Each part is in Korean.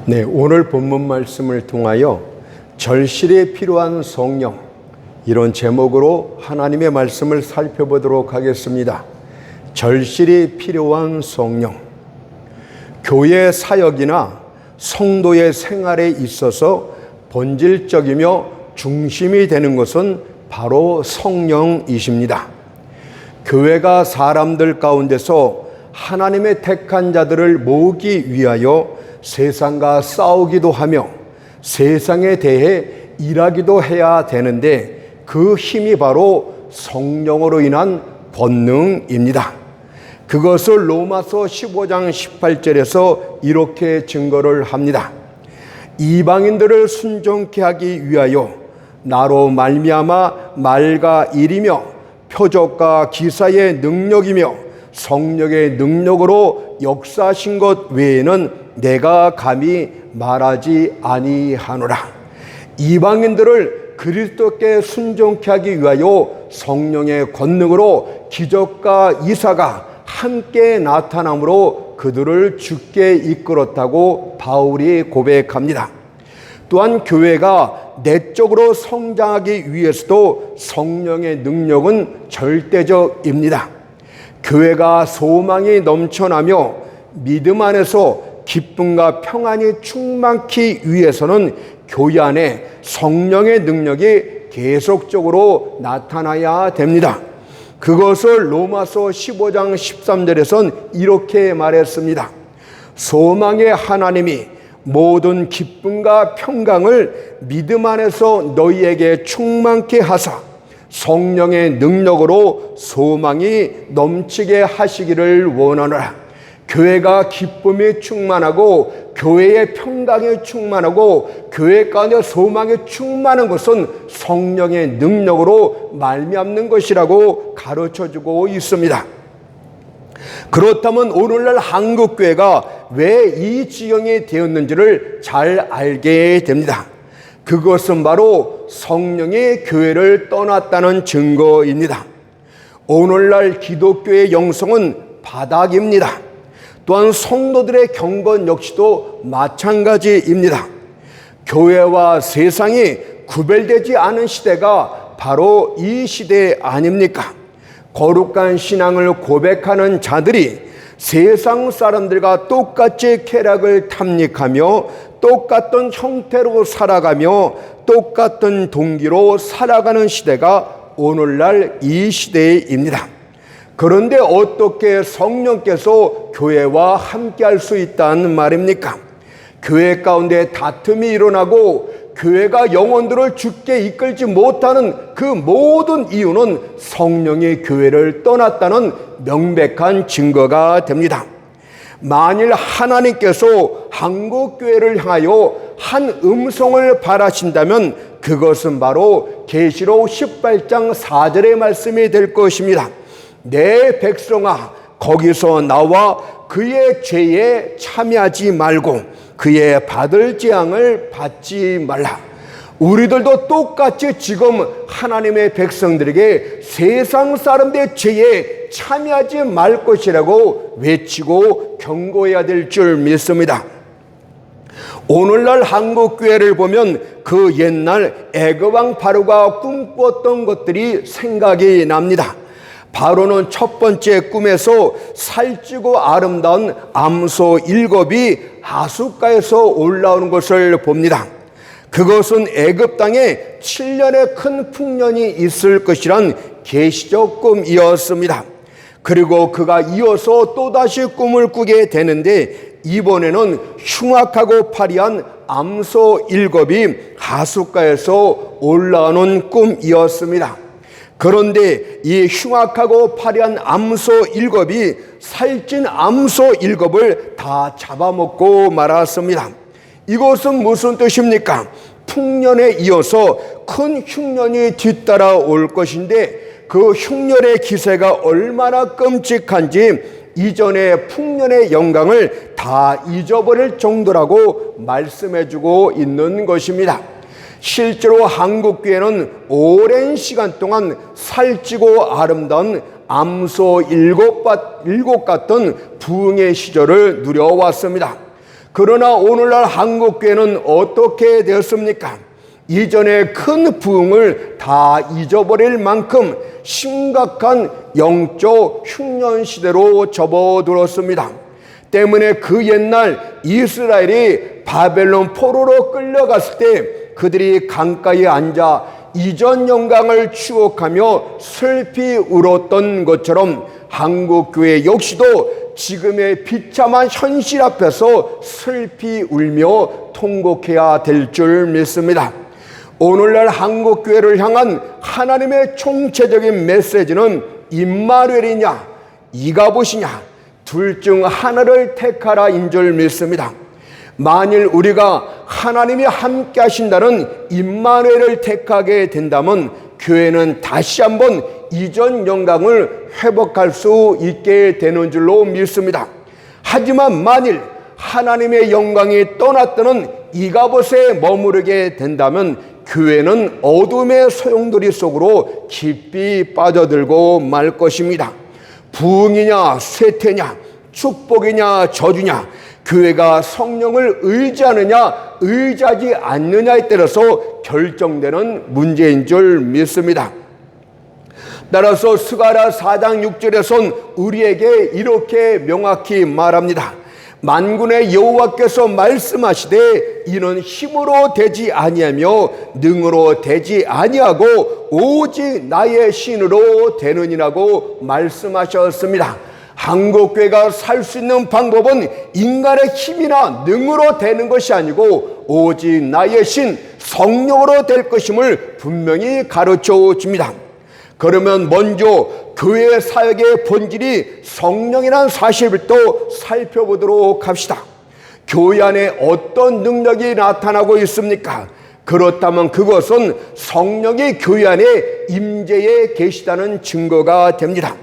네, 오늘 본문 말씀을 통하여 절실히 필요한 성령, 이런 제목으로 하나님의 말씀을 살펴보도록 하겠습니다. 절실히 필요한 성령. 교회 사역이나 성도의 생활에 있어서 본질적이며 중심이 되는 것은 바로 성령이십니다. 교회가 사람들 가운데서 하나님의 택한 자들을 모으기 위하여 세상과 싸우기도 하며 세상에 대해 일하기도 해야 되는데, 그 힘이 바로 성령으로 인한 권능입니다. 그것을 로마서 15장 18절에서 이렇게 증거를 합니다. 이방인들을 순종케 하기 위하여 나로 말미암아 말과 일이며 표적과 기사의 능력이며 성령의 능력으로 역사하신 것 외에는 내가 감히 말하지 아니하노라. 이방인들을 그리스도께 순종케 하기 위하여 성령의 권능으로 기적과 이사가 함께 나타남으로 그들을 주께 이끌었다고 바울이 고백합니다. 또한 교회가 내적으로 성장하기 위해서도 성령의 능력은 절대적입니다. 교회가 소망이 넘쳐나며 믿음 안에서 기쁨과 평안이 충만히 위해서는 교회 안에 성령의 능력이 계속적으로 나타나야 됩니다. 그것을 로마서 15장 13절에선 이렇게 말했습니다. 소망의 하나님이 모든 기쁨과 평강을 믿음 안에서 너희에게 충만케 하사 성령의 능력으로 소망이 넘치게 하시기를 원하노라. 교회가 기쁨이 충만하고 교회의 평강이 충만하고 교회 가운데 소망이 충만한 것은 성령의 능력으로 말미암는 것이라고 가르쳐주고 있습니다. 그렇다면 오늘날 한국교회가 왜 이 지경이 되었는지를 잘 알게 됩니다. 그것은 바로 성령이 교회를 떠났다는 증거입니다. 오늘날 기독교의 영성은 바닥입니다. 또한 성도들의 경건 역시도 마찬가지입니다. 교회와 세상이 구별되지 않은 시대가 바로 이 시대 아닙니까? 거룩한 신앙을 고백하는 자들이 세상 사람들과 똑같이 쾌락을 탐닉하며 똑같은 형태로 살아가며 똑같은 동기로 살아가는 시대가 오늘날 이 시대입니다. 그런데 어떻게 성령께서 교회와 함께 할 수 있다는 말입니까? 교회 가운데 다툼이 일어나고 교회가 영혼들을 주께 이끌지 못하는 그 모든 이유는 성령이 교회를 떠났다는 명백한 증거가 됩니다. 만일 하나님께서 한국교회를 향하여 한 음성을 바라신다면 그것은 바로 계시록 18장 4절의 말씀이 될 것입니다. 내 백성아, 거기서 나와 그의 죄에 참여하지 말고 그의 받을 재앙을 받지 말라. 우리들도 똑같이 지금 하나님의 백성들에게 세상 사람들의 죄에 참여하지 말 것이라고 외치고 경고해야 될 줄 믿습니다. 오늘날 한국교회를 보면 그 옛날 애굽왕 바로가 꿈꿨던 것들이 생각이 납니다. 바로는 첫 번째 꿈에서 살찌고 아름다운 암소 7이 하숫가에서 올라오는 것을 봅니다. 그것은 애굽 땅에 7년의 큰 풍년이 있을 것이란 계시적 꿈이었습니다. 그리고 그가 이어서 또다시 꿈을 꾸게 되는데, 이번에는 흉악하고 파리한 암소 7이 하숫가에서 올라오는 꿈이었습니다. 그런데 이 흉악하고 파리한 암소 7이 살찐 암소 7을 다 잡아먹고 말았습니다. 이것은 무슨 뜻입니까? 풍년에 이어서 큰 흉년이 뒤따라 올 것인데, 그 흉년의 기세가 얼마나 끔찍한지 이전의 풍년의 영광을 다 잊어버릴 정도라고 말씀해주고 있는 것입니다. 실제로 한국교회는 오랜 시간 동안 살찌고 아름다운 암소 일곱 같은 부흥의 시절을 누려왔습니다. 그러나 오늘날 한국교회는 어떻게 되었습니까? 이전의 큰 부흥을 다 잊어버릴 만큼 심각한 영적 흉년 시대로 접어들었습니다. 때문에 그 옛날 이스라엘이 바벨론 포로로 끌려갔을 때 그들이 강가에 앉아 이전 영광을 추억하며 슬피 울었던 것처럼 한국교회 역시도 지금의 비참한 현실 앞에서 슬피 울며 통곡해야 될 줄 믿습니다. 오늘날 한국교회를 향한 하나님의 총체적인 메시지는 임마누엘이냐 이가봇이냐 둘 중 하나를 택하라인 줄 믿습니다. 만일 우리가 하나님이 함께 하신다는 임마누엘을 택하게 된다면 교회는 다시 한번 이전 영광을 회복할 수 있게 되는 줄로 믿습니다. 하지만 만일 하나님의 영광이 떠났다는 이가봇에 머무르게 된다면 교회는 어둠의 소용돌이 속으로 깊이 빠져들고 말 것입니다. 부흥이냐 쇠퇴냐 축복이냐 저주냐 교회가 성령을 의지하느냐 의지하지 않느냐에 따라서 결정되는 문제인 줄 믿습니다. 따라서 스가랴 4장 6절에선 우리에게 이렇게 명확히 말합니다. 만군의 여호와께서 말씀하시되 이는 힘으로 되지 아니하며 능으로 되지 아니하고 오직 나의 신으로 되느니라고 말씀하셨습니다. 한국교회가 살 수 있는 방법은 인간의 힘이나 능으로 되는 것이 아니고 오직 나의 신 성령으로 될 것임을 분명히 가르쳐 줍니다. 그러면 먼저 교회 사역의 본질이 성령이라는 사실부터 살펴보도록 합시다. 교회 안에 어떤 능력이 나타나고 있습니까? 그렇다면 그것은 성령이 교회 안에 임재해 계시다는 증거가 됩니다.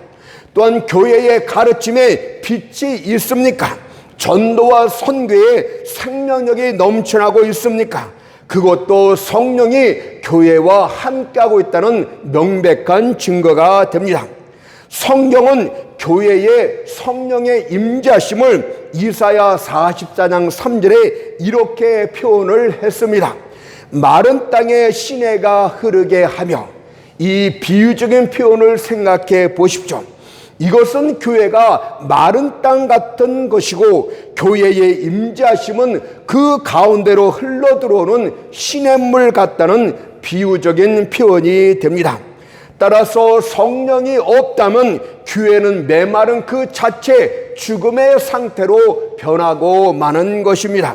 또한 교회의 가르침에 빛이 있습니까? 전도와 선교에 생명력이 넘쳐나고 있습니까? 그것도 성령이 교회와 함께하고 있다는 명백한 증거가 됩니다. 성경은 교회의 성령의 임재하심을 이사야 44장 3절에 이렇게 표현을 했습니다. 마른 땅에 시내가 흐르게 하며, 이 비유적인 표현을 생각해 보십시오. 이것은 교회가 마른 땅 같은 것이고 교회의 임재하심은 그 가운데로 흘러들어오는 시냇물 같다는 비유적인 표현이 됩니다. 따라서 성령이 없다면 교회는 메마른 그 자체 죽음의 상태로 변하고 마는 것입니다.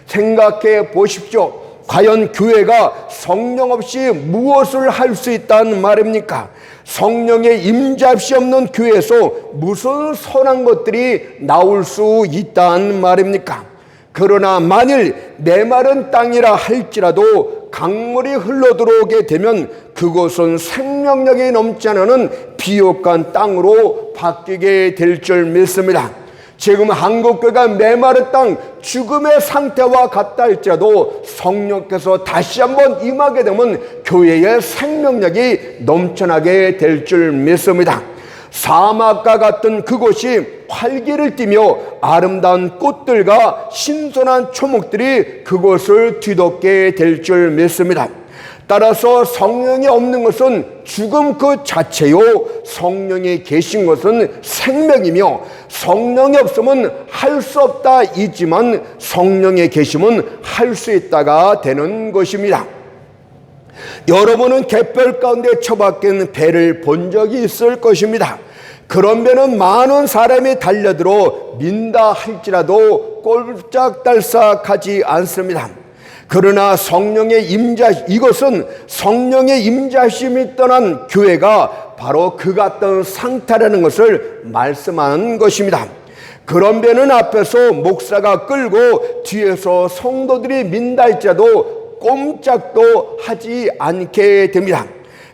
생각해 보십시오. 과연 교회가 성령 없이 무엇을 할 수 있다는 말입니까? 성령의 임재함이 없는 교회에서 무슨 선한 것들이 나올 수 있다는 말입니까? 그러나 만일 메마른 땅이라 할지라도 강물이 흘러들어오게 되면 그곳은 생명력이 넘지 않은 비옥한 땅으로 바뀌게 될 줄 믿습니다. 지금 한국교회가 메마른 땅 죽음의 상태와 같다 할지라도 성령께서 다시 한번 임하게 되면 교회의 생명력이 넘쳐나게 될 줄 믿습니다. 사막과 같은 그곳이 활기를 띠며 아름다운 꽃들과 신선한 초목들이 그곳을 뒤덮게 될 줄 믿습니다. 따라서 성령이 없는 것은 죽음 그 자체요, 성령이 계신 것은 생명이며 성령이 없으면 할 수 없다 있지만 성령의 계심은 할 수 있다가 되는 것입니다. 여러분은 갯벌 가운데 처박힌 배를 본 적이 있을 것입니다. 그런 배는 많은 사람이 달려들어 민다 할지라도 꼴짝달싹하지 않습니다. 그러나 성령의 이것은 성령의 임재하심이 떠난 교회가 바로 그 같은 상태라는 것을 말씀하는 것입니다. 그런 배는 앞에서 목사가 끌고 뒤에서 성도들이 민다 할지라도 꼼짝도 하지 않게 됩니다.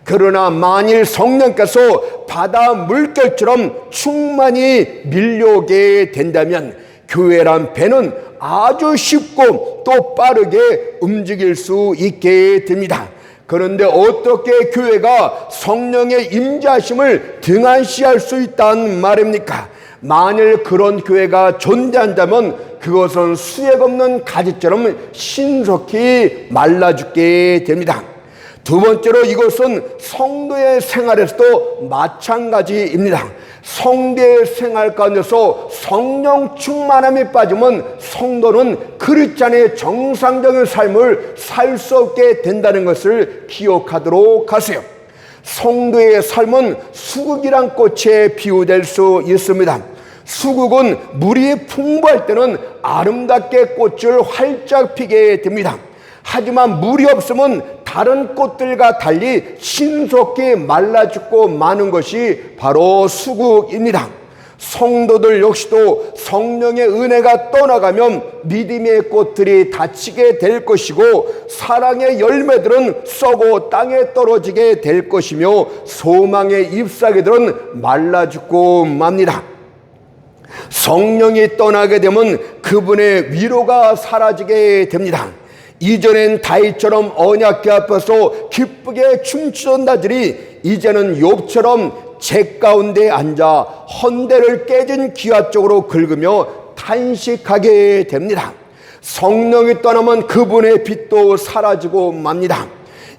그러나 만일 성령께서 바다 물결처럼 충만히 밀려오게 된다면 교회란 배는 아주 쉽고 또 빠르게 움직일 수 있게 됩니다. 그런데 어떻게 교회가 성령의 임재하심을 등한시할 수 있다는 말입니까? 만일 그런 교회가 존재한다면 그것은 수액 없는 가지처럼 신속히 말라 죽게 됩니다. 두 번째로 이것은 성도의 생활에서도 마찬가지입니다. 성도의 생활 가운데서 성령 충만함이 빠지면 성도는 그리스도인의 정상적인 삶을 살 수 없게 된다는 것을 기억하도록 하세요. 성도의 삶은 수국이란 꽃에 비유될 수 있습니다. 수국은 물이 풍부할 때는 아름답게 꽃을 활짝 피게 됩니다. 하지만 물이 없으면 다른 꽃들과 달리 신속히 말라 죽고 마는 것이 바로 수국입니다. 성도들 역시도 성령의 은혜가 떠나가면 믿음의 꽃들이 다치게 될 것이고 사랑의 열매들은 썩어 땅에 떨어지게 될 것이며 소망의 잎사귀들은 말라 죽고 맙니다. 성령이 떠나게 되면 그분의 위로가 사라지게 됩니다. 이전엔 다윗처럼 언약궤 앞에서 기쁘게 춤추던 나들이 이제는 욥처럼 재 가운데 앉아 헌대를 깨진 기와 쪽으로 긁으며 탄식하게 됩니다. 성령이 떠나면 그분의 빛도 사라지고 맙니다.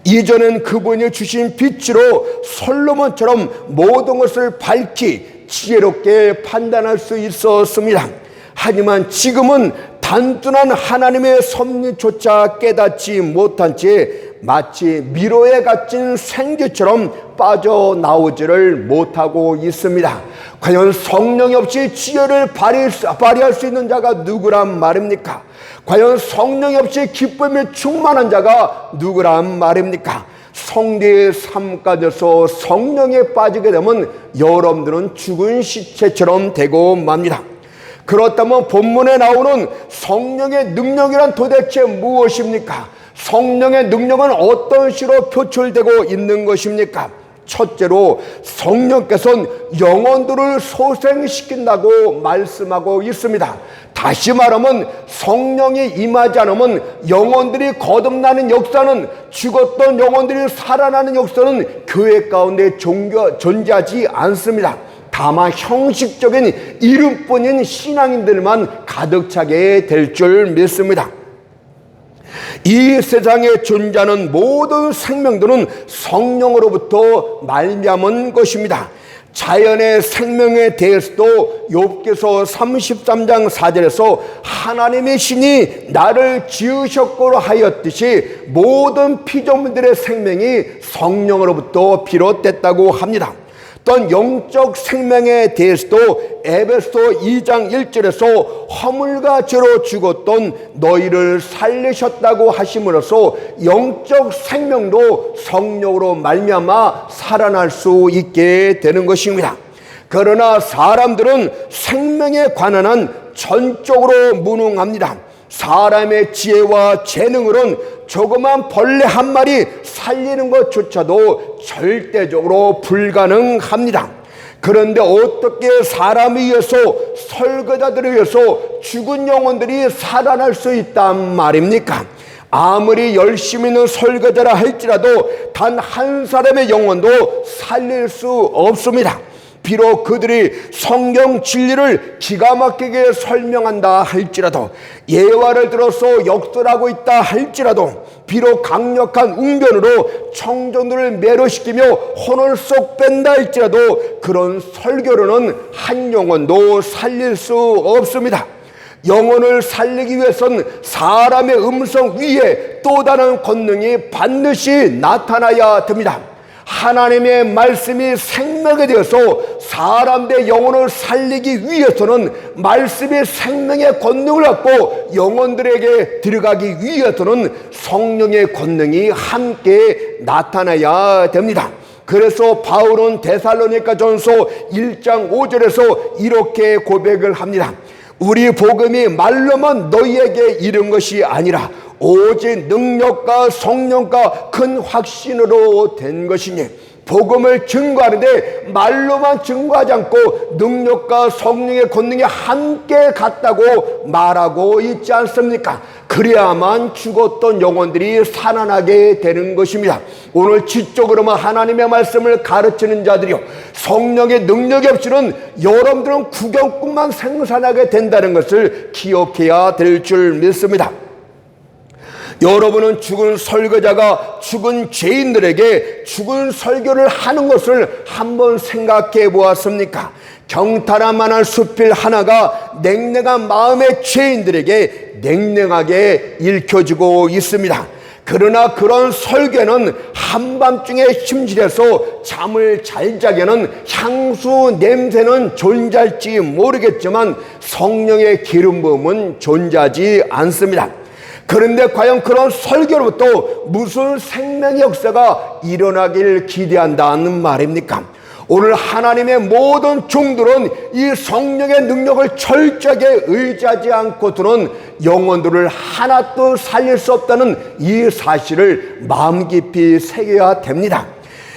이전엔 그분이 주신 빛으로 솔로몬처럼 모든 것을 밝히 지혜롭게 판단할 수 있었습니다. 하지만 지금은 단순한 하나님의 섭리조차 깨닫지 못한 채 마치 미로에 갇힌 생쥐처럼 빠져나오지를 못하고 있습니다. 과연 성령이 없이 지혜를 발휘할 수 있는 자가 누구란 말입니까? 과연 성령이 없이 기쁨에 충만한 자가 누구란 말입니까? 성도의 삶 가운데서 성령에 빠지게 되면 여러분들은 죽은 시체처럼 되고 맙니다. 그렇다면 본문에 나오는 성령의 능력이란 도대체 무엇입니까? 성령의 능력은 어떤 식으로 표출되고 있는 것입니까? 첫째로 성령께서는 영혼들을 소생시킨다고 말씀하고 있습니다. 다시 말하면 성령이 임하지 않으면 영혼들이 거듭나는 역사는, 죽었던 영혼들이 살아나는 역사는 교회 가운데 존재하지 않습니다. 다만 형식적인 이름뿐인 신앙인들만 가득 차게 될 줄 믿습니다. 이 세상에 존재하는 모든 생명들은 성령으로부터 말미암은 것입니다. 자연의 생명에 대해서도 욥기서 33장 4절에서 하나님의 신이 나를 지으셨고 하였듯이 모든 피조물들의 생명이 성령으로부터 비롯됐다고 합니다. 또한 영적 생명에 대해서도 에베소 2장 1절에서 허물과 죄로 죽었던 너희를 살리셨다고 하심으로써 영적 생명도 성령으로 말미암아 살아날 수 있게 되는 것입니다. 그러나 사람들은 생명에 관한 한 전적으로 무능합니다. 사람의 지혜와 재능으로는 조그만 벌레 한 마리 살리는 것조차도 절대적으로 불가능합니다. 그런데 어떻게 사람에 의해서, 설교자들에 의해서 죽은 영혼들이 살아날 수 있단 말입니까? 아무리 열심히 있는 설교자라 할지라도 단 한 사람의 영혼도 살릴 수 없습니다. 비록 그들이 성경 진리를 기가 막히게 설명한다 할지라도, 예화를 들어서 역설하고 있다 할지라도, 비록 강력한 웅변으로 청중들을 매료시키며 혼을 쏙 뺀다 할지라도 그런 설교로는 한 영혼도 살릴 수 없습니다. 영혼을 살리기 위해서는 사람의 음성 위에 또 다른 권능이 반드시 나타나야 됩니다. 하나님의 말씀이 생명이 되어서 사람들의 영혼을 살리기 위해서는 말씀이 생명의 권능을 갖고 영혼들에게 들어가기 위해서는 성령의 권능이 함께 나타나야 됩니다. 그래서 바울은 데살로니가전서 1장 5절에서 이렇게 고백을 합니다. 우리 복음이 말로만 너희에게 이른 것이 아니라 오직 능력과 성령과 큰 확신으로 된 것이니 복음을 증거하는데 말로만 증거하지 않고 능력과 성령의 권능이 함께 같다고 말하고 있지 않습니까? 그래야만 죽었던 영혼들이 살아나게 되는 것입니다. 오늘 지적으로만 하나님의 말씀을 가르치는 자들이요, 성령의 능력이 없이는 여러분들은 구경꾼만 생산하게 된다는 것을 기억해야 될 줄 믿습니다. 여러분은 죽은 설교자가 죽은 죄인들에게 죽은 설교를 하는 것을 한번 생각해 보았습니까? 경탄할 만한 수필 하나가 냉랭한 마음의 죄인들에게 냉랭하게 읽혀지고 있습니다. 그러나 그런 설교는 한밤중에 침실에서 잠을 잘 자게는 향수 냄새는 존재할지 모르겠지만 성령의 기름 부음은 존재하지 않습니다. 그런데 과연 그런 설교로부터 무슨 생명의 역사가 일어나길 기대한다는 말입니까? 오늘 하나님의 모든 종들은 이 성령의 능력을 철저하게 의지하지 않고서는 영혼들을 하나도 살릴 수 없다는 이 사실을 마음 깊이 새겨야 됩니다.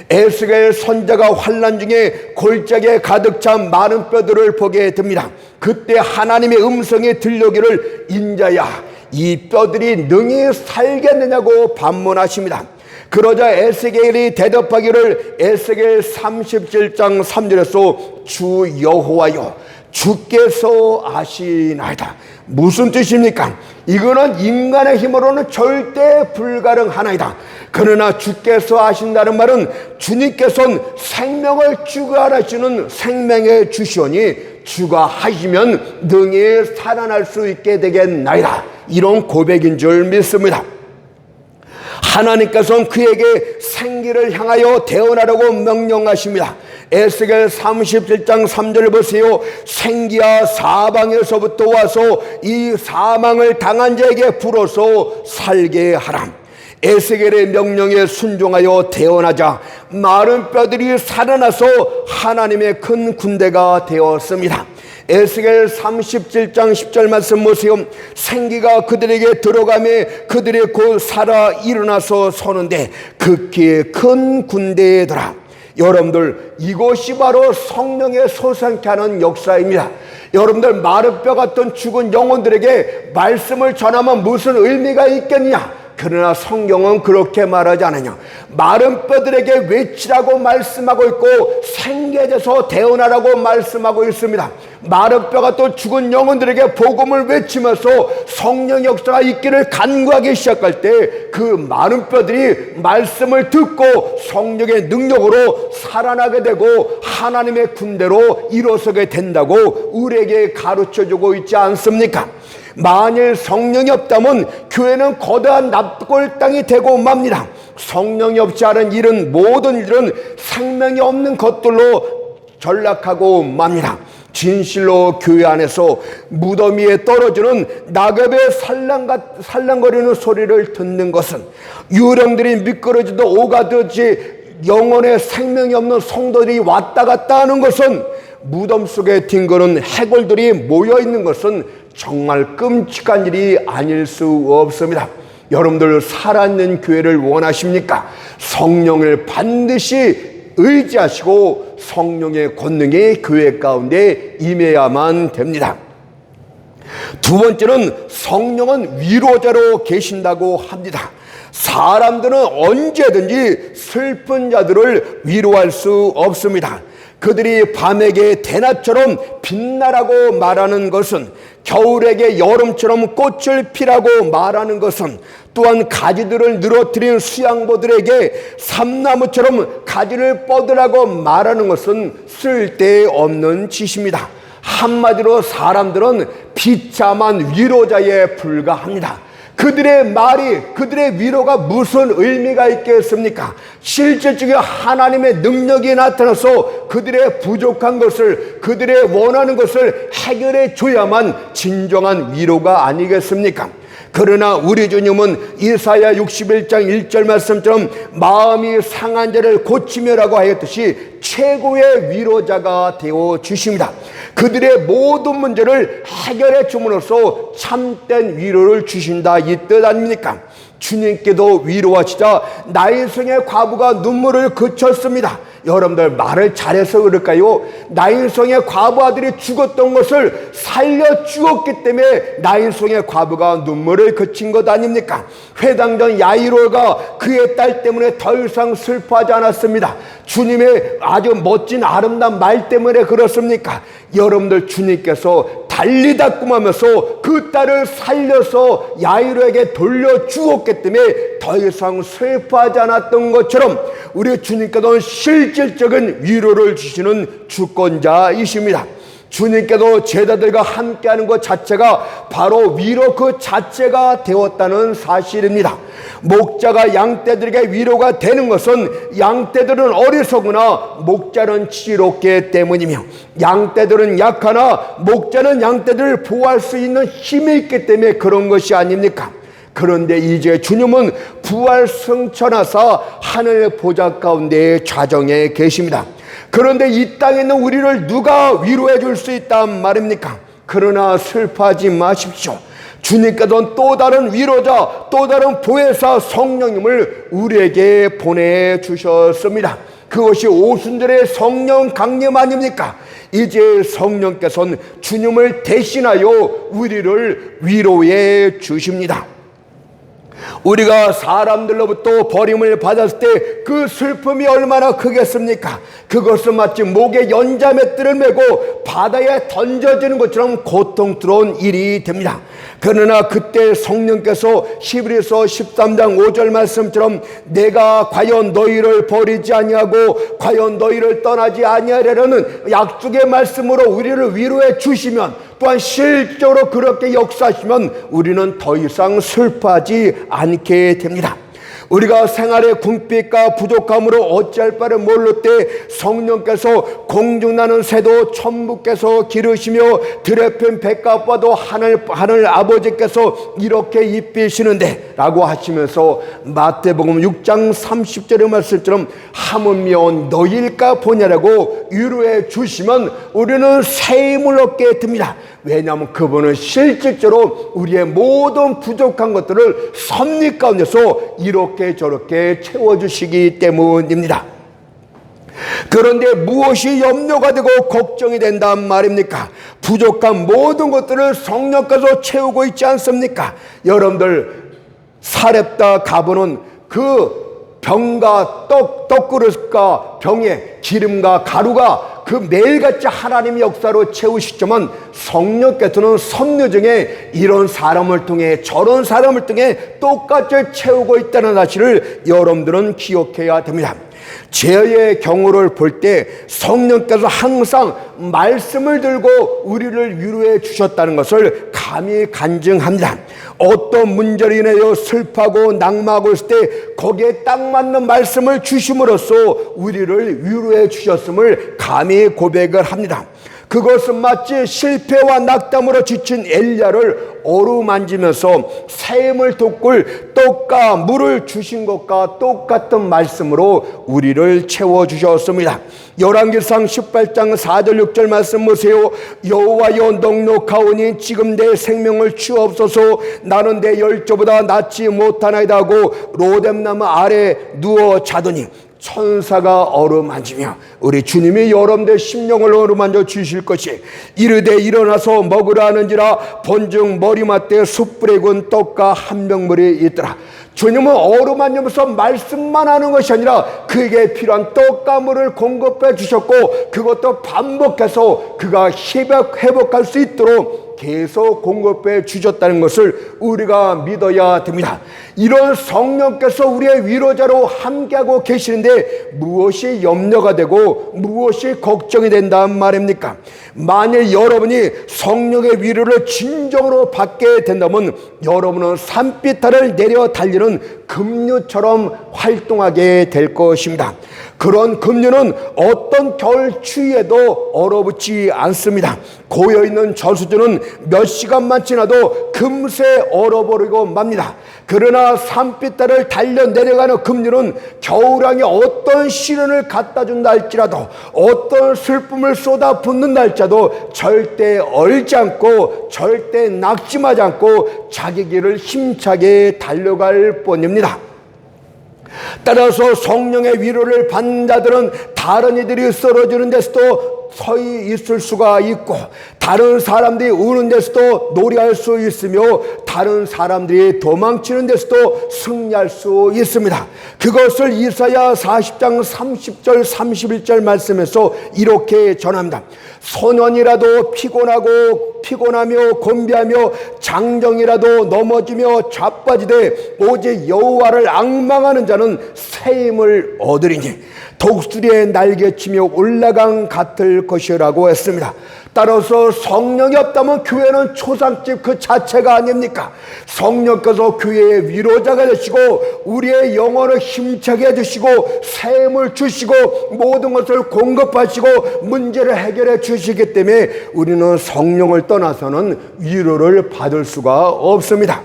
에스겔 선지자가 환난 중에 골짜기에 가득 찬 많은 뼈들을 보게 됩니다. 그때 하나님의 음성이 들려오기를, 인자야 이 뼈들이 능히 살겠느냐고 반문하십니다. 그러자 에스겔이 대답하기를, 에스겔 37장 3절에서 주 여호와여 주께서 아시나이다. 무슨 뜻입니까? 이거는 인간의 힘으로는 절대 불가능하나이다. 그러나 주께서 아신다는 말은 주님께서는 생명을 주관하시는 생명의 주시오니 주가 하시면 능히 살아날 수 있게 되겠나이다. 이런 고백인 줄 믿습니다. 하나님께서는 그에게 생기를 향하여 태어나라고 명령하십니다. 에스겔 37장 3절을 보세요. 생기야 사방에서부터 와서 이 사망을 당한 자에게 불어서 살게 하라. 에스겔의 명령에 순종하여 태어나자 마른 뼈들이 살아나서 하나님의 큰 군대가 되었습니다. 에스겔 37장 10절 말씀 보세요. 생기가 그들에게 들어가며 그들이 곧 살아 일어나서 서는데 극히 큰 군대더라. 여러분들, 이것이 바로 성령의 솟아나게 하는 역사입니다. 여러분들, 마른 뼈 같은 죽은 영혼들에게 말씀을 전하면 무슨 의미가 있겠냐? 그러나 성경은 그렇게 말하지 않느냐. 마른 뼈들에게 외치라고 말씀하고 있고 생계에서 태어나라고 말씀하고 있습니다. 마른 뼈가 또 죽은 영혼들에게 복음을 외치면서 성령 역사가 있기를 간구하기 시작할 때 그 마른 뼈들이 말씀을 듣고 성령의 능력으로 살아나게 되고 하나님의 군대로 일어서게 된다고 우리에게 가르쳐주고 있지 않습니까? 만일 성령이 없다면 교회는 거대한 납골 땅이 되고 맙니다. 성령이 없지 않은 일은, 모든 일은 생명이 없는 것들로 전락하고 맙니다. 진실로 교회 안에서 무덤 위에 떨어지는 낙엽의 살랑거리는 소리를 듣는 것은, 유령들이 미끄러지도 오가듯이 영혼의 생명이 없는 성도들이 왔다 갔다 하는 것은, 무덤 속에 뒹구는 해골들이 모여있는 것은 정말 끔찍한 일이 아닐 수 없습니다. 여러분들, 살아있는 교회를 원하십니까? 성령을 반드시 의지하시고 성령의 권능이 교회 가운데 임해야만 됩니다. 두 번째는 성령은 위로자로 계신다고 합니다. 사람들은 언제든지 슬픈 자들을 위로할 수 없습니다. 그들이 밤에게 대낮처럼 빛나라고 말하는 것은, 겨울에게 여름처럼 꽃을 피라고 말하는 것은, 또한 가지들을 늘어뜨린 수양보들에게 삼나무처럼 가지를 뻗으라고 말하는 것은 쓸데없는 짓입니다. 한마디로 사람들은 비참한 위로자에 불과합니다. 그들의 말이, 그들의 위로가 무슨 의미가 있겠습니까? 실질적인 하나님의 능력이 나타나서 그들의 부족한 것을, 그들의 원하는 것을 해결해 줘야만 진정한 위로가 아니겠습니까? 그러나 우리 주님은 이사야 61장 1절 말씀처럼 마음이 상한 자를 고치며라고 하였듯이 최고의 위로자가 되어 주십니다. 그들의 모든 문제를 해결해 줌으로써 참된 위로를 주신다, 이 뜻 아닙니까? 주님께도 위로하시자 나인성의 과부가 눈물을 그쳤습니다. 여러분들 말을 잘해서 그럴까요? 나인성의 과부 아들이 죽었던 것을 살려 주었기 때문에 나인성의 과부가 눈물을 그친 것 아닙니까? 회당장 야이로가 그의 딸 때문에 더 이상 슬퍼하지 않았습니다. 주님의 아주 멋진 아름다운 말 때문에 그렇습니까? 여러분들 주님께서 달리다 꿈하면서 그 딸을 살려서 야이로에게 돌려주었기 때문에 더 이상 슬퍼하지 않았던 것처럼 우리 주님께서는 실질적인 위로를 주시는 주권자이십니다. 주님께도 제자들과 함께하는 것 자체가 바로 위로 그 자체가 되었다는 사실입니다. 목자가 양떼들에게 위로가 되는 것은 양떼들은 어리석으나 목자는 지혜롭기 때문이며, 양떼들은 약하나 목자는 양떼들을 보호할 수 있는 힘이 있기 때문에 그런 것이 아닙니까? 그런데 이제 주님은 부활 승천하사 하늘 보좌 가운데 좌정에 계십니다. 그런데 이 땅에 있는 우리를 누가 위로해 줄 수 있단 말입니까? 그러나 슬퍼하지 마십시오. 주님께서는 또 다른 위로자, 또 다른 보혜사 성령님을 우리에게 보내주셨습니다. 그것이 오순절의 성령 강림 아닙니까? 이제 성령께서는 주님을 대신하여 우리를 위로해 주십니다. 우리가 사람들로부터 버림을 받았을 때 그 슬픔이 얼마나 크겠습니까? 그것은 마치 목에 연자맷들을 메고 바다에 던져지는 것처럼 고통스러운 일이 됩니다. 그러나 그때 성령께서 히브리서 13장 5절 말씀처럼 내가 과연 너희를 버리지 아니하고 과연 너희를 떠나지 아니하리라는 약속의 말씀으로 우리를 위로해 주시면, 또한 실제로 그렇게 역사하시면 우리는 더 이상 슬퍼하지 않게 됩니다. 우리가 생활의 궁핍과 부족함으로 어찌할 바를 모를 때 성령께서 공중나는 새도 천부께서 기르시며 들에 핀 백합과도 하늘 아버지께서 이렇게 입히시는데 라고 하시면서 마태복음 6장 30절의 말씀처럼 하물며 너희일까 보냐라고 위로해 주시면 우리는 새 힘을 얻게 됩니다. 왜냐하면 그분은 실질적으로 우리의 모든 부족한 것들을 섭리 가운데서 이렇게 저렇게 채워주시기 때문입니다. 그런데 무엇이 염려가 되고 걱정이 된단 말입니까? 부족한 모든 것들을 성령께서 채우고 있지 않습니까? 여러분들 사렙다 가보는 그 병과 떡그릇과 병에 기름과 가루가 그 매일같이 하나님의 역사로 채우시지만 성령께서는 섭리 중에 이런 사람을 통해 저런 사람을 통해 똑같이 채우고 있다는 사실을 여러분들은 기억해야 됩니다. 제의 경우를 볼 때 성령께서 항상 말씀을 들고 우리를 위로해 주셨다는 것을 감히 간증합니다. 어떤 문제로 인하여 슬퍼하고 낙마하고 있을 때 거기에 딱 맞는 말씀을 주심으로써 우리를 위로해 주셨음을 감히 고백을 합니다. 그것은 마치 실패와 낙담으로 지친 엘리야를 어루만지면서 샘을 돋굴 떡과 물을 주신 것과 똑같은 말씀으로 우리를 채워주셨습니다. 열왕기상 18장 4절 6절 말씀 보세요. 여호와여 넉넉하오니 지금 내 생명을 주옵소서. 나는 내 열조보다 낫지 못하나이다 하고 로뎀나무 아래 누워 자더니 천사가 어루만지며 우리 주님이 여러분들 심령을 어루만져 주실 것이 이르되 일어나서 먹으라 하는지라 본즉 머리맡에 숯불에 구운 떡과 한 병물이 있더라. 주님은 어루만지면서 말씀만 하는 것이 아니라 그에게 필요한 떡과 물을 공급해 주셨고 그것도 반복해서 그가 회복할 수 있도록 계속 공급해 주셨다는 것을 우리가 믿어야 됩니다. 이런 성령께서 우리의 위로자로 함께하고 계시는데 무엇이 염려가 되고 무엇이 걱정이 된다는 말입니까? 만일 여러분이 성령의 위로를 진정으로 받게 된다면 여러분은 산비탈을 내려 달리는 급류처럼 활동하게 될 것입니다. 그런 급류는 어떤 겨울 추위에도 얼어붙지 않습니다. 고여있는 저수지는 몇 시간만 지나도 금세 얼어버리고 맙니다. 그러나 산비탈을 달려 내려가는 급류는 겨울왕이 어떤 시련을 갖다 준다 할지라도, 어떤 슬픔을 쏟아붓는다 할지라도 절대 얼지 않고 절대 낙심하지 않고 자기 길을 힘차게 달려갈 뿐입니다. 따라서 성령의 위로를 받는 자들은 다른 이들이 쓰러지는 데서도 서 있을 수가 있고, 다른 사람들이 우는 데서도 노래할 수 있으며, 다른 사람들이 도망치는 데서도 승리할 수 있습니다. 그것을 이사야 40장 30절 31절 말씀에서 이렇게 전합니다. 소년이라도 피곤하며 곤비하며 장정이라도 넘어지며 자빠지되 오직 여호와를 앙망하는 자는 새 힘을 얻으리니 독수리의 날개치며 올라간 같을 것이라고 했습니다. 따라서 성령이 없다면 교회는 초상집 그 자체가 아닙니까? 성령께서 교회의 위로자가 되시고 우리의 영혼을 힘차게 해주시고 새 힘을 주시고 모든 것을 공급하시고 문제를 해결해 주시기 때문에 우리는 성령을 떠나서는 위로를 받을 수가 없습니다.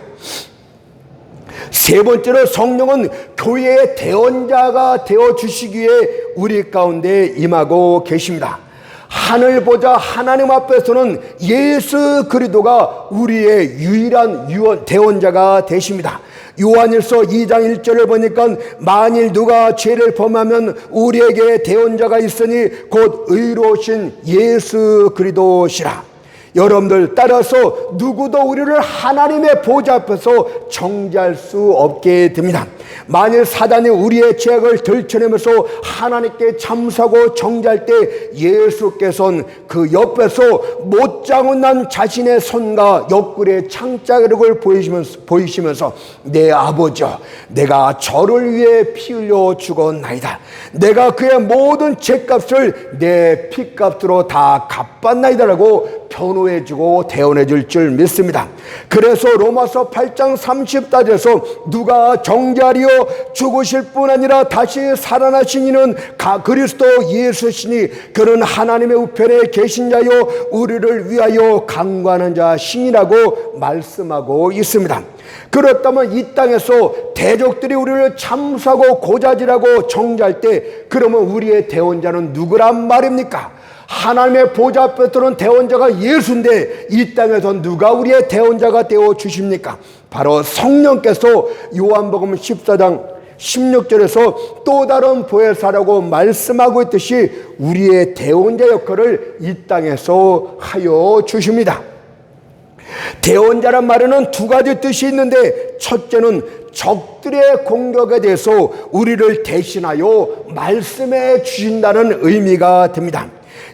세 번째로, 성령은 교회의 대언자가 되어주시기 위해 우리 가운데 임하고 계십니다. 하늘 보좌 하나님 앞에서는 예수 그리스도가 우리의 유일한 대언자가 되십니다. 요한일서 2장 1절을 보니까 만일 누가 죄를 범하면 우리에게 대언자가 있으니 곧 의로우신 예수 그리스도시라. 여러분들, 따라서 누구도 우리를 하나님의 보좌 앞에서 정죄할 수 없게 됩니다. 만일 사단이 우리의 죄악을 들춰내면서 하나님께 참사고 정죄할 때 예수께서는 그 옆에서 못장은 난 자신의 손과 옆구리의 창자국을 보이시면서 내 아버지여, 내가 저를 위해 피 흘려 죽었나이다. 내가 그의 모든 죄값을 내 피값으로 다 갚았나이다라고 변호해주고 대언해줄 줄 믿습니다. 그래서 로마서 8장 30절에서 누가 정죄하리요 죽으실 뿐 아니라 다시 살아나신 이는 그리스도 예수시니 그는 하나님의 우편에 계신 자요 우리를 위하여 강구하는 자신이라고 말씀하고 있습니다. 그렇다면 이 땅에서 대적들이 우리를 참사고 고자질하고 정죄할 때 그러면 우리의 대언자는 누구란 말입니까? 하나님의 보좌 앞에 들어온 대언자가 예수인데 이 땅에서 누가 우리의 대언자가 되어 주십니까? 바로 성령께서 요한복음 14장 16절에서 또 다른 보혜사라고 말씀하고 있듯이 우리의 대언자 역할을 이 땅에서 하여 주십니다. 대언자란 말에는 두 가지 뜻이 있는데, 첫째는 적들의 공격에 대해서 우리를 대신하여 말씀해 주신다는 의미가 됩니다.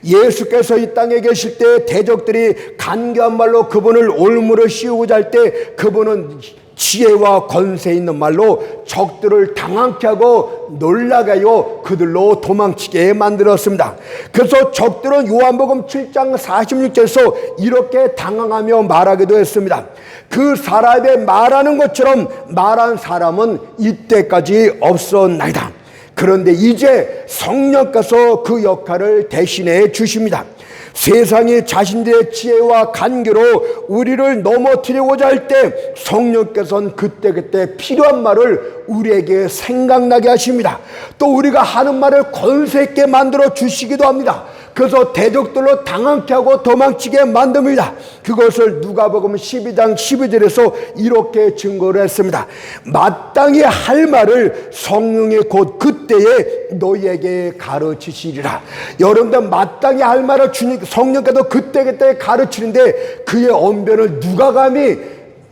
예수께서 이 땅에 계실 때 대적들이 간교한 말로 그분을 올무를 씌우고자 할 때 그분은 지혜와 권세 있는 말로 적들을 당황케 하고 놀라게 하여 그들로 도망치게 만들었습니다. 그래서 적들은 요한복음 7장 46절에서 이렇게 당황하며 말하기도 했습니다. 그 사람의 말하는 것처럼 말한 사람은 이때까지 없었나이다. 그런데 이제 성령께서 그 역할을 대신해 주십니다. 세상이 자신들의 지혜와 간교로 우리를 넘어뜨리고자 할 때 성령께서는 그때그때 필요한 말을 우리에게 생각나게 하십니다. 또 우리가 하는 말을 권세 있게 만들어 주시기도 합니다. 그래서 대적들로 당황케 하고 도망치게 만듭니다. 그것을 누가복음 12장 12절에서 이렇게 증거를 했습니다. 마땅히 할 말을 성령이 곧 그때에 너희에게 가르치시리라. 여러분들, 마땅히 할 말을 성령께서 그때그때 가르치는데 그의 언변을 누가 감히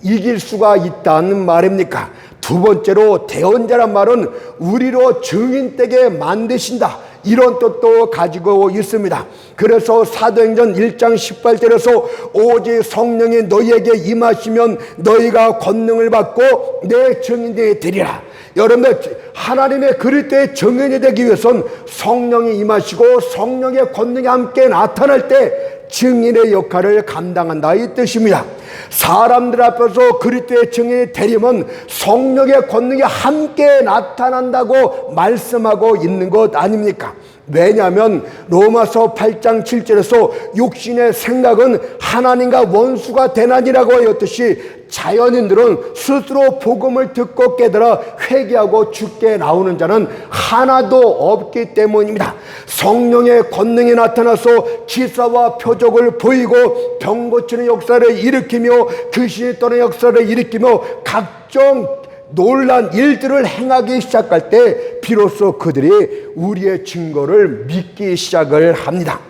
이길 수가 있다는 말입니까? 두 번째로, 대언자란 말은 우리로 증인되게 만드신다, 이런 뜻도 가지고 있습니다. 그래서 사도행전 1장 18절에서 오직 성령이 너희에게 임하시면 너희가 권능을 받고 내 증인이 되리라. 여러분들, 하나님의 그리스도의 증인이 되기 위해서는 성령이 임하시고 성령의 권능이 함께 나타날 때 증인의 역할을 감당한다, 이 뜻입니다. 사람들 앞에서 그리스도의 증인이 되려면 성령의 권능이 함께 나타난다고 말씀하고 있는 것 아닙니까? 왜냐하면 로마서 8장 7절에서 육신의 생각은 하나님과 원수가 되나니라고 하였듯이 자연인들은 스스로 복음을 듣고 깨달아 회개하고 죽게 나오는 자는 하나도 없기 때문입니다. 성령의 권능이 나타나서 기사와 표적을 보이고 병 고치는 역사를 일으키며 귀신이 떠는 역사를 일으키며 각종 놀란 일들을 행하기 시작할 때 비로소 그들이 우리의 증거를 믿기 시작을 합니다.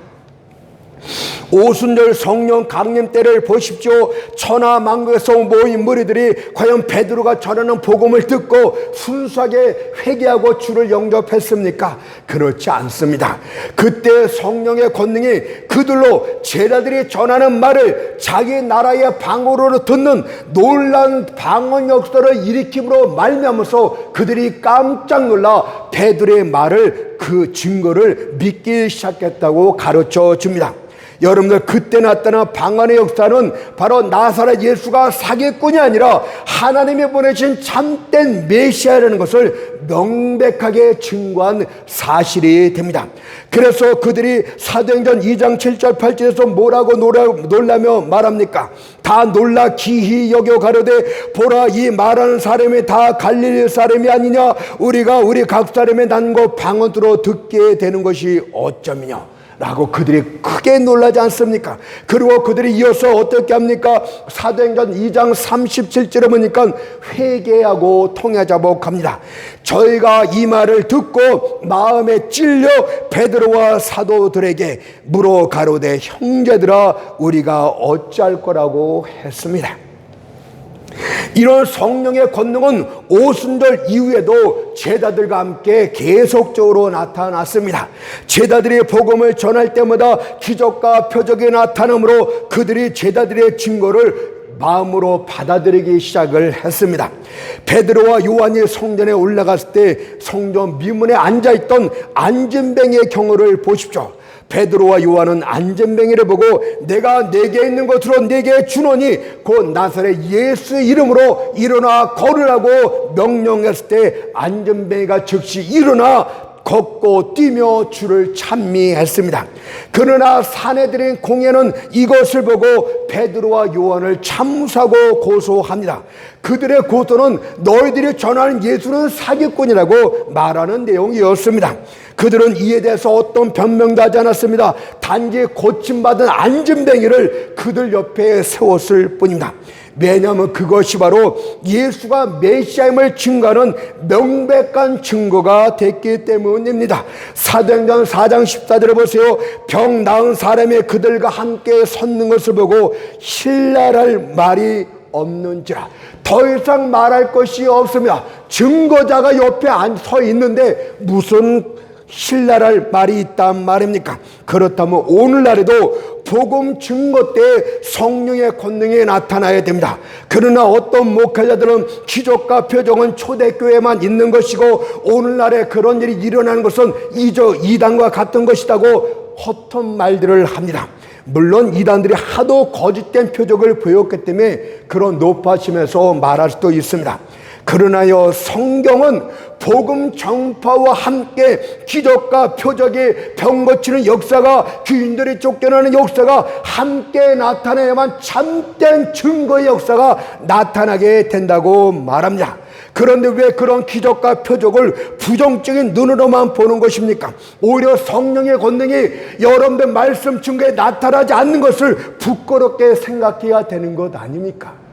오순절 성령 강림 때를 보십시오. 천하 만국에서 모인 무리들이 과연 베드로가 전하는 복음을 듣고 순수하게 회개하고 주를 영접했습니까? 그렇지 않습니다. 그때 성령의 권능이 그들로 제자들이 전하는 말을 자기 나라의 방언으로 듣는 놀란 방언 역사를 일으킴으로 말미암아서 그들이 깜짝 놀라 베드로의 말을, 그 증거를 믿기 시작했다고 가르쳐 줍니다. 여러분들, 그때 나타난 방언의 역사는 바로 나사렛 예수가 사기꾼이 아니라 하나님이 보내신 참된 메시아라는 것을 명백하게 증거한 사실이 됩니다. 그래서 그들이 사도행전 2장 7절 8절에서 뭐라고 놀라며 말합니까? 다 놀라 기히 여겨 가로되 보라, 이 말하는 사람이 다 갈릴리 사람이 아니냐? 우리가 우리 각 사람의 난고 방언으로 듣게 되는 것이 어쩌미냐? 라고 그들이 크게 놀라지 않습니까? 그리고 그들이 이어서 어떻게 합니까? 사도행전 2장 37절에 보니까 회개하고 통해자복합니다. 저희가 이 말을 듣고 마음에 찔려 베드로와 사도들에게 물어 가로되 형제들아, 우리가 어찌할 거라고 했습니다. 이런 성령의 권능은 오순절 이후에도 제자들과 함께 계속적으로 나타났습니다. 제자들이 복음을 전할 때마다 기적과 표적이 나타나므로 그들이 제자들의 증거를 마음으로 받아들이기 시작을 했습니다. 베드로와 요한이 성전에 올라갔을 때 성전 미문에 앉아있던 안진뱅이의 경우를 보십시오. 베드로와 요한은 안진뱅이를 보고 내가 내게 있는 것으로 내게 주노니 곧 나사렛 예수의 이름으로 일어나 걸으라고 명령했을 때 안진뱅이가 즉시 일어나 걷고 뛰며 주를 찬미했습니다. 그러나 사내들인 공회는 이것을 보고 베드로와 요한을 참수하고 고소합니다. 그들의 고소는 너희들이 전하는 예수는 사기꾼이라고 말하는 내용이었습니다. 그들은 이에 대해서 어떤 변명도 하지 않았습니다. 단지 고침받은 안진뱅이를 그들 옆에 세웠을 뿐입니다. 왜냐하면 그것이 바로 예수가 메시아임을 증거하는 명백한 증거가 됐기 때문입니다. 사도행전 4장 14절을 보세요. 병 나은 사람이 그들과 함께 섰는 것을 보고 신랄할 말이 없는지라. 더 이상 말할 것이 없습니다. 증거자가 옆에 서 있는데 무슨 신랄할 말이 있단 말입니까? 그렇다면 오늘날에도 복음 증거 때 성령의 권능이 나타나야 됩니다. 그러나 어떤 목회자들은 기적과 표적은 초대교회만 있는 것이고 오늘날에 그런 일이 일어나는 것은 이단과 같은 것이라고 헛된 말들을 합니다. 물론 이단들이 하도 거짓된 표적을 보였기 때문에 그런 높아심에서 말할 수도 있습니다. 그러나요, 성경은 복음 전파와 함께 기적과 표적이 병 고치는 역사가, 귀인들이 쫓겨나는 역사가 함께 나타나야만 참된 증거의 역사가 나타나게 된다고 말합니다. 그런데 왜 그런 기적과 표적을 부정적인 눈으로만 보는 것입니까? 오히려 성령의 권능이 여러분들 말씀 증거에 나타나지 않는 것을 부끄럽게 생각해야 되는 것 아닙니까?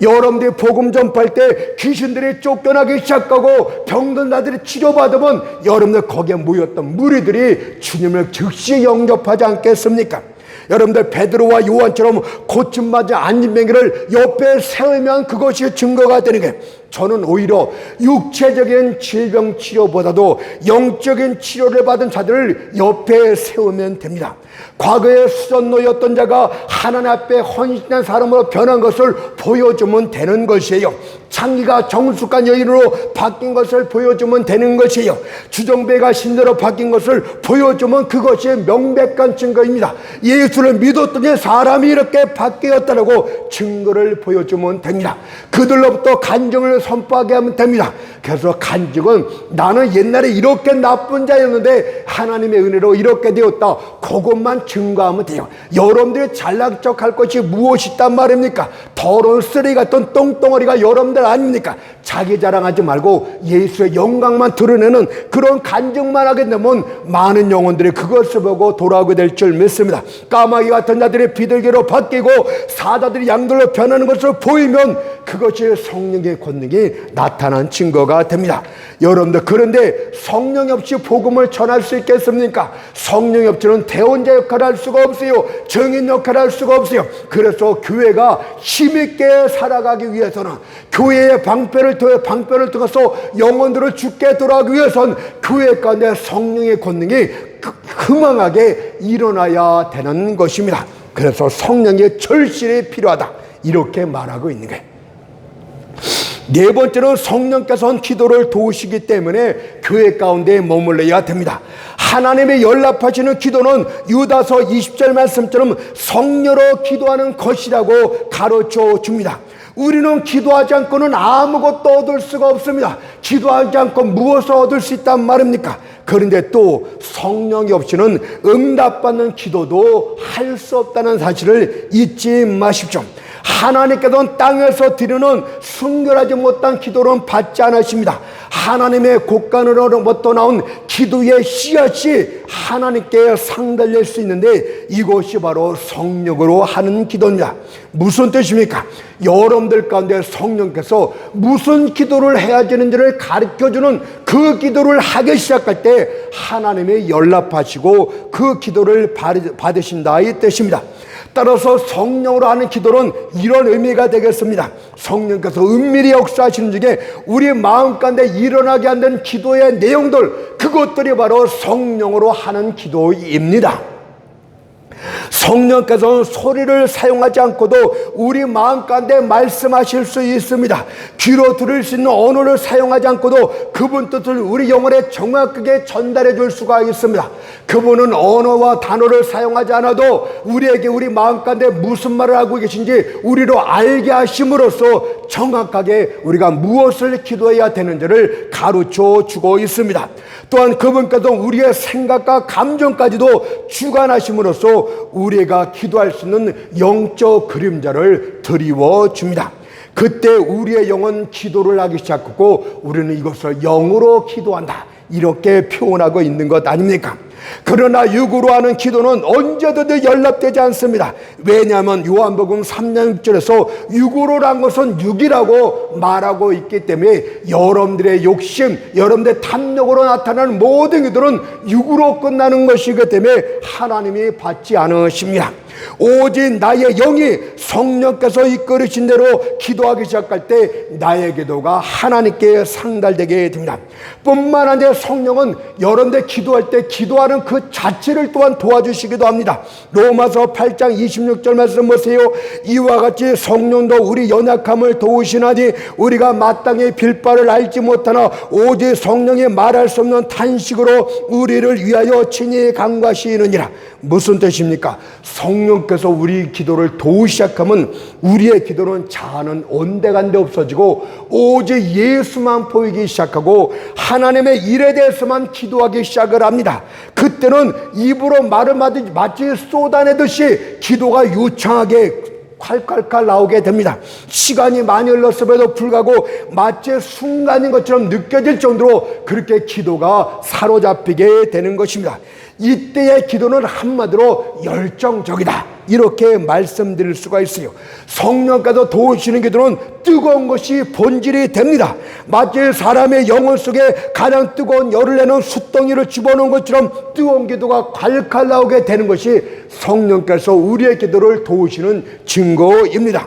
여러분들이 복음 전파할 때 귀신들이 쫓겨나기 시작하고 병든 자들이 치료받으면 여러분들 거기에 모였던 무리들이 주님을 즉시 영접하지 않겠습니까? 여러분들 베드로와 요한처럼 고침받은 안진뱅이를 옆에 세우면 그것이 증거가 되는 게, 저는 오히려 육체적인 질병 치료보다도 영적인 치료를 받은 자들을 옆에 세우면 됩니다. 과거에 수전노였던 자가 하나님 앞에 헌신된 사람으로 변한 것을 보여주면 되는 것이에요. 창기가 정숙한 여인으로 바뀐 것을 보여주면 되는 것이에요. 주정배가 신대로 바뀐 것을 보여주면 그것이 명백한 증거입니다. 예수를 믿었더니 사람이 이렇게 바뀌었다라고 증거를 보여주면 됩니다. 그들로부터 간증을 선포하게 하면 됩니다. 그래서 간증은 나는 옛날에 이렇게 나쁜 자였는데 하나님의 은혜로 이렇게 되었다, 그것만 증거하면 돼요. 여러분들이 잘난 척할 것이 무엇이 있단 말입니까? 더러운 쓰레기 같은 똥덩어리가 여러분들 아닙니까? 자기 자랑하지 말고 예수의 영광만 드러내는 그런 간증만 하게 되면 많은 영혼들이 그것을 보고 돌아오게 될 줄 믿습니다. 까마귀 같은 자들이 비둘기로 바뀌고 사자들이 양들로 변하는 것을 보이면 그것이 성령의 권능이 나타난 증거가 됩니다. 여러분들, 그런데 성령 없이 복음을 전할 수 있겠습니까? 성령 없이는 대언자 역할을 할 수가 없어요. 증인 역할을 할 수가 없어요. 그래서 교회가 힘있게 살아가기 위해서는, 교회의 방편을 통해서 영혼들을 죽게 돌아가기 위해서는 교회 가운데 성령의 권능이 흥황하게 일어나야 되는 것입니다. 그래서 성령의 절실히 필요하다, 이렇게 말하고 있는 거예요. 네 번째는 성령께서는 기도를 도우시기 때문에 교회 가운데 머물러야 됩니다. 하나님의 연락하시는 기도는 유다서 20절 말씀처럼 성령으로 기도하는 것이라고 가르쳐 줍니다. 우리는 기도하지 않고는 아무것도 얻을 수가 없습니다. 기도하지 않고 무엇을 얻을 수 있단 말입니까? 그런데 또 성령이 없이는 응답받는 기도도 할 수 없다는 사실을 잊지 마십시오. 하나님께서는 땅에서 드리는 순결하지 못한 기도는 받지 않으십니다. 하나님의 곳간으로부터 나온 기도의 씨앗이 하나님께 상달릴 수 있는데 이것이 바로 성령으로 하는 기도입니다. 무슨 뜻입니까? 여러분들 가운데 성령께서 무슨 기도를 해야 되는지를 가르쳐주는 그 기도를 하기 시작할 때 하나님의 연락하시고 그 기도를 받으신다, 이 뜻입니다. 따라서 성령으로 하는 기도는 이런 의미가 되겠습니다. 성령께서 은밀히 역사하시는 중에 우리 마음 가운데 일어나게 하는 기도의 내용들, 그것들이 바로 성령으로 하는 기도입니다. 성령께서는 소리를 사용하지 않고도 우리 마음 가운데 말씀하실 수 있습니다. 귀로 들을 수 있는 언어를 사용하지 않고도 그분 뜻을 우리 영혼에 정확하게 전달해 줄 수가 있습니다. 그분은 언어와 단어를 사용하지 않아도 우리에게 우리 마음 가운데 무슨 말을 하고 계신지 우리로 알게 하심으로써 정확하게 우리가 무엇을 기도해야 되는지를 가르쳐 주고 있습니다. 또한 그분께서 우리의 생각과 감정까지도 주관하심으로써 우리가 기도할 수 있는 영적 그림자를 드리워 줍니다. 그때 우리의 영은 기도를 하기 시작하고 우리는 이것을 영으로 기도한다, 이렇게 표현하고 있는 것 아닙니까? 그러나 육으로 하는 기도는 언제든지 연락되지 않습니다. 왜냐하면 요한복음 3장 6절에서 육으로 한 것은 육이라고 말하고 있기 때문에 여러분들의 욕심, 여러분들의 탐욕으로 나타나는 모든 것들은 육으로 끝나는 것이기 때문에 하나님이 받지 않으십니다. 오직 나의 영이 성령께서 이끌으신 대로 기도하기 시작할 때 나의 기도가 하나님께 상달되게 됩니다. 뿐만 아니라 성령은 여러분들 기도할 때 기도하는 그 자체를 또한 도와주시기도 합니다. 로마서 8장 26절 말씀 보세요. 이와 같이 성령도 우리 연약함을 도우시나니 우리가 마땅히 빌 바를 알지 못하나 오직 성령이 말할 수 없는 탄식으로 우리를 위하여 친히 간구하시느니라. 무슨 뜻입니까? 성령께서 우리 기도를 도우기 시작하면 우리의 기도는 자아는 온데간데 없어지고 오직 예수만 보이기 시작하고 하나님의 일에 대해서만 기도하기 시작을 합니다. 그때는 입으로 말을 마치 쏟아내듯이 기도가 유창하게 콸콸콸 나오게 됩니다. 시간이 많이 흘렀음에도 불구하고 마치 순간인 것처럼 느껴질 정도로 그렇게 기도가 사로잡히게 되는 것입니다. 이때의 기도는 한마디로 열정적이다, 이렇게 말씀드릴 수가 있어요. 성령께서 도우시는 기도는 뜨거운 것이 본질이 됩니다. 마치 사람의 영혼 속에 가장 뜨거운 열을 내는 숯덩이를 집어넣은 것처럼 뜨거운 기도가 콸콸 나오게 되는 것이 성령께서 우리의 기도를 도우시는 증거입니다.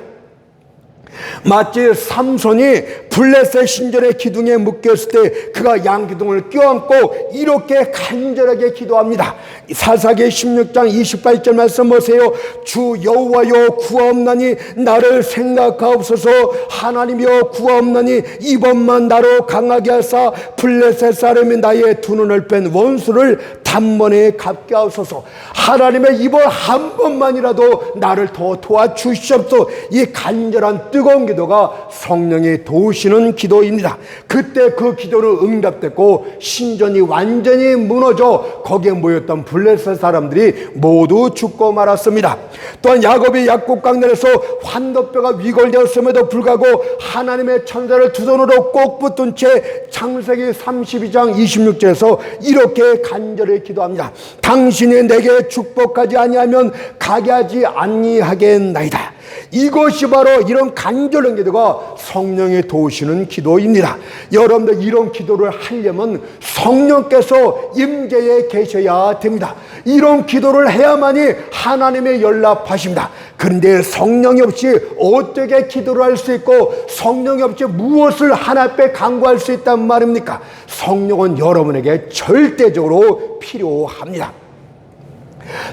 마치 삼손이 블레셋 신전의 기둥에 묶였을 때 그가 양 기둥을 껴안고 이렇게 간절하게 기도합니다. 사사기 16장 28절 말씀 보세요. 주 여호와여 구하옵나니 나를 생각하옵소서. 하나님이여 구하옵나니 이번만 나로 강하게 하사 블레셋 사람이 나의 두 눈을 뺀 원수를 다 단번에 갚게 하옵소서. 하나님의 이번 한 번만이라도 나를 더 도와주시옵소서. 이 간절한 뜨거운 기도가 성령이 도우시는 기도입니다. 그때 그 기도는 응답됐고 신전이 완전히 무너져 거기에 모였던 블레셋 사람들이 모두 죽고 말았습니다. 또한 야곱이 약국 강단에서 환도뼈가 위골되었음에도 불구하고 하나님의 천사를 두 손으로 꼭 붙든 채 창세기 32장 26절에서 이렇게 간절히 기도합니다. 당신이 내게 축복하지 아니하면 가게 하지 아니하겠나이다. 이것이 바로 이런 간절한 기도가 성령이 도우시는 기도입니다. 여러분들 이런 기도를 하려면 성령께서 임재에 계셔야 됩니다. 이런 기도를 해야만이 하나님의 연락하십니다. 그런데 성령이 없이 어떻게 기도를 할 수 있고 성령이 없이 무엇을 하나님 앞에 간구할 수 있단 말입니까? 성령은 여러분에게 절대적으로 필요합니다.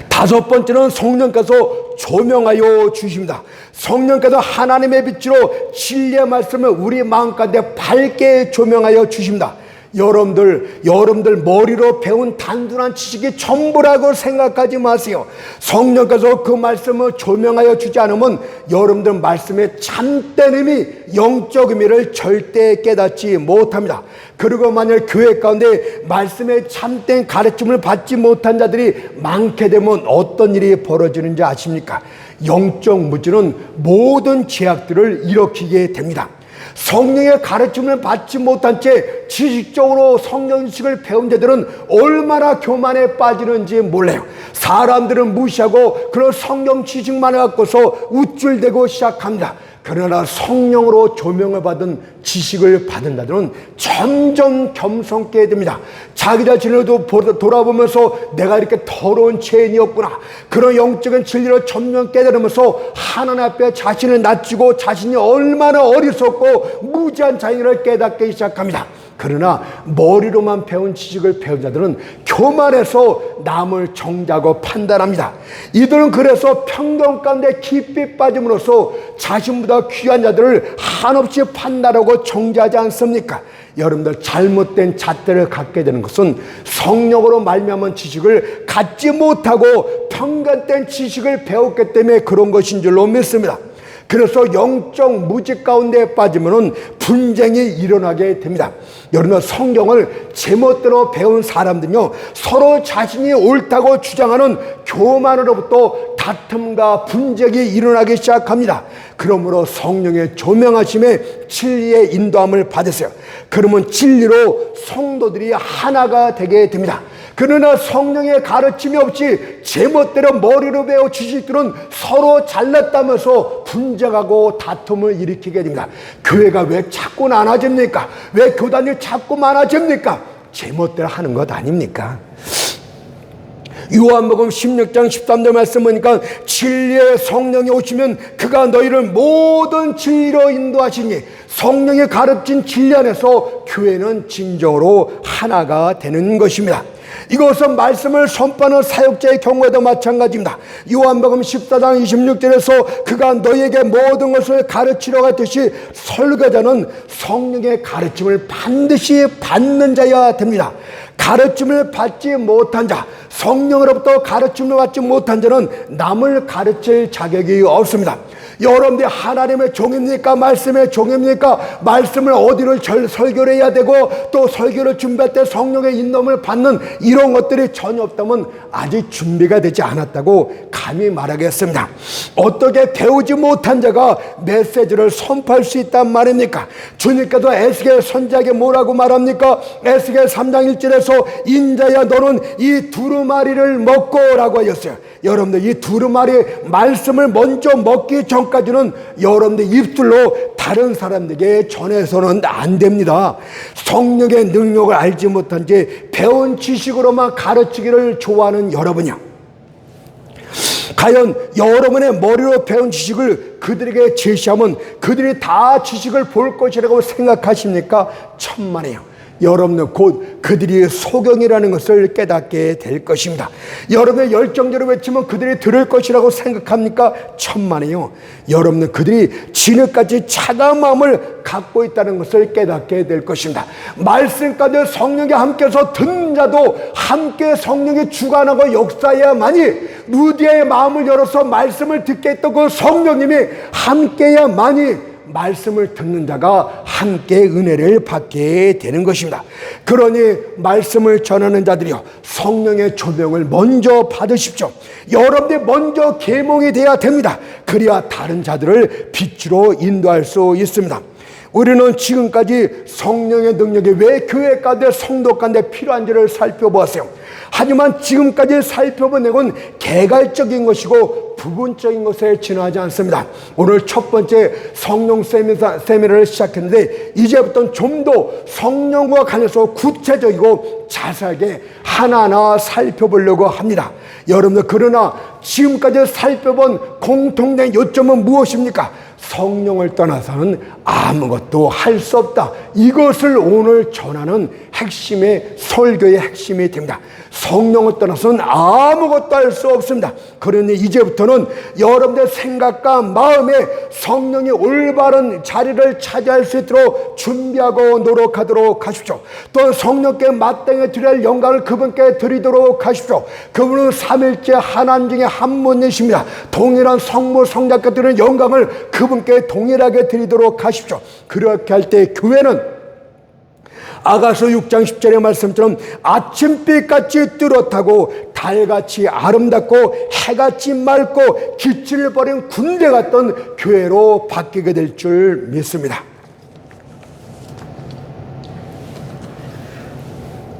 다섯 번째는 성령께서 조명하여 주십니다. 성령께서 하나님의 빛으로 진리의 말씀을 우리 마음 가운데 밝게 조명하여 주십니다. 여러분들 머리로 배운 단순한 지식이 전부라고 생각하지 마세요. 성령께서 그 말씀을 조명하여 주지 않으면 여러분들 말씀의 참된 의미, 영적 의미를 절대 깨닫지 못합니다. 그리고 만약 교회 가운데 말씀의 참된 가르침을 받지 못한 자들이 많게 되면 어떤 일이 벌어지는지 아십니까? 영적 무지는 모든 죄악들을 일으키게 됩니다. 성령의 가르침을 받지 못한 채 지식적으로 성령 지식을 배운 자들은 얼마나 교만에 빠지는지 몰라요. 사람들은 무시하고 그런 성령 지식만 갖고서 우쭐대고 시작합니다. 그러나 성령으로 조명을 받은 지식을 받은 자들은 점점 겸손게 됩니다. 자기 자신을 돌아보면서 내가 이렇게 더러운 죄인이었구나, 그런 영적인 진리를 점점 깨달으면서 하나님 앞에 자신을 낮추고 자신이 얼마나 어리석고 무지한 자인을 깨닫기 시작합니다. 그러나 머리로만 배운 지식을 배운 자들은 교만해서 남을 정죄하고 판단합니다. 이들은 그래서 편견 가운데 깊이 빠짐으로써 자신보다 귀한 자들을 한없이 판단하고 정죄하지 않습니까? 여러분들 잘못된 잣대를 갖게 되는 것은 성령으로 말미암은 지식을 갖지 못하고 편견된 지식을 배웠기 때문에 그런 것인 줄로 믿습니다. 그래서 영적 무지 가운데 빠지면 분쟁이 일어나게 됩니다. 여러분, 성경을 제멋대로 배운 사람들은요, 서로 자신이 옳다고 주장하는 교만으로부터 다툼과 분쟁이 일어나기 시작합니다. 그러므로 성령의 조명하심에 진리의 인도함을 받으세요. 그러면 진리로 성도들이 하나가 되게 됩니다. 그러나 성령의 가르침이 없이 제멋대로 머리로 배운 지식들은 서로 잘났다면서 분쟁하고 다툼을 일으키게 됩니다. 교회가 왜 자꾸 나눠집니까? 왜 교단이 자꾸 많아집니까? 제멋대로 하는 것 아닙니까? 요한복음 16장 13절 말씀 보니까 진리의 성령이 오시면 그가 너희를 모든 진리로 인도하시니, 성령이 가르친 진리 안에서 교회는 진정으로 하나가 되는 것입니다. 이것은 말씀을 선포하는 사역자의 경우에도 마찬가지입니다. 요한복음 14장 26절에서 그가 너희에게 모든 것을 가르치려 하듯이 설교자는 성령의 가르침을 반드시 받는 자여야 됩니다. 가르침을 받지 못한 자, 성령으로부터 가르침을 받지 못한 자는 남을 가르칠 자격이 없습니다. 여러분들이 하나님의 종입니까? 말씀의 종입니까? 말씀을 어디를 설교를 해야 되고 또 설교를 준비할 때 성령의 인도를 받는 이런 것들이 전혀 없다면 아직 준비가 되지 않았다고 감히 말하겠습니다. 어떻게 배우지 못한 자가 메시지를 선포할 수 있단 말입니까? 주님께서 에스겔 선지자에게 뭐라고 말합니까? 에스겔 3장 1절에서 인자야 너는 이 두루마리를 먹고 라고 하셨어요. 여러분들 이 두루마리 말씀을 먼저 먹기 전까지는 여러분들 입술로 다른 사람들에게 전해서는 안 됩니다. 성령의 능력을 알지 못한 채 배운 지식으로만 가르치기를 좋아하는 여러분이요, 과연 여러분의 머리로 배운 지식을 그들에게 제시하면 그들이 다 지식을 볼 것이라고 생각하십니까? 천만에요. 여러분은 곧 그들이 소경이라는 것을 깨닫게 될 것입니다. 여러분의 열정대로 외치면 그들이 들을 것이라고 생각합니까? 천만에요. 여러분은 그들이 진흙같이 차가운 마음을 갖고 있다는 것을 깨닫게 될 것입니다. 말씀 가운데 성령이 함께해서 듣는 자도 함께 성령이 주관하고 역사해야만이, 루디아의 마음을 열어서 말씀을 듣게 했던 그 성령님이 함께해야만이 말씀을 듣는 자가 함께 은혜를 받게 되는 것입니다. 그러니 말씀을 전하는 자들이요, 성령의 조명을 먼저 받으십시오. 여러분이 먼저 계몽이 돼야 됩니다. 그래야 다른 자들을 빛으로 인도할 수 있습니다. 우리는 지금까지 성령의 능력이 왜 교회 가운데 성도 가운데 필요한지를 살펴보았어요. 하지만 지금까지 살펴본 내용은 개괄적인 것이고 부분적인 것에 지나지 않습니다. 오늘 첫 번째 성령 세미나를 시작했는데, 이제부터는 좀 더 성령과 관해서 구체적이고 자세하게 하나하나 살펴보려고 합니다. 여러분들, 그러나 지금까지 살펴본 공통된 요점은 무엇입니까? 성령을 떠나서는 아무것도 할 수 없다. 이것을 오늘 전하는 핵심의 설교의 핵심이 됩니다. 성령을 떠나서는 아무것도 할 수 없습니다. 그러니 이제부터는 여러분의 생각과 마음에 성령이 올바른 자리를 차지할 수 있도록 준비하고 노력하도록 하십시오. 또 성령께 마땅히 드려야 할 영광을 그분께 드리도록 하십시오. 그분은 삼일째 하나님 중에 한 분이십니다. 동일한 성부 성자께 드리는 영광을 그분께 동일하게 드리도록 하십시오. 그렇게 할 때 교회는 아가서 6장 10절의 말씀처럼 아침빛같이 뚜렷하고 달같이 아름답고 해같이 맑고 기치를 버린 군대 같던 교회로 바뀌게 될 줄 믿습니다.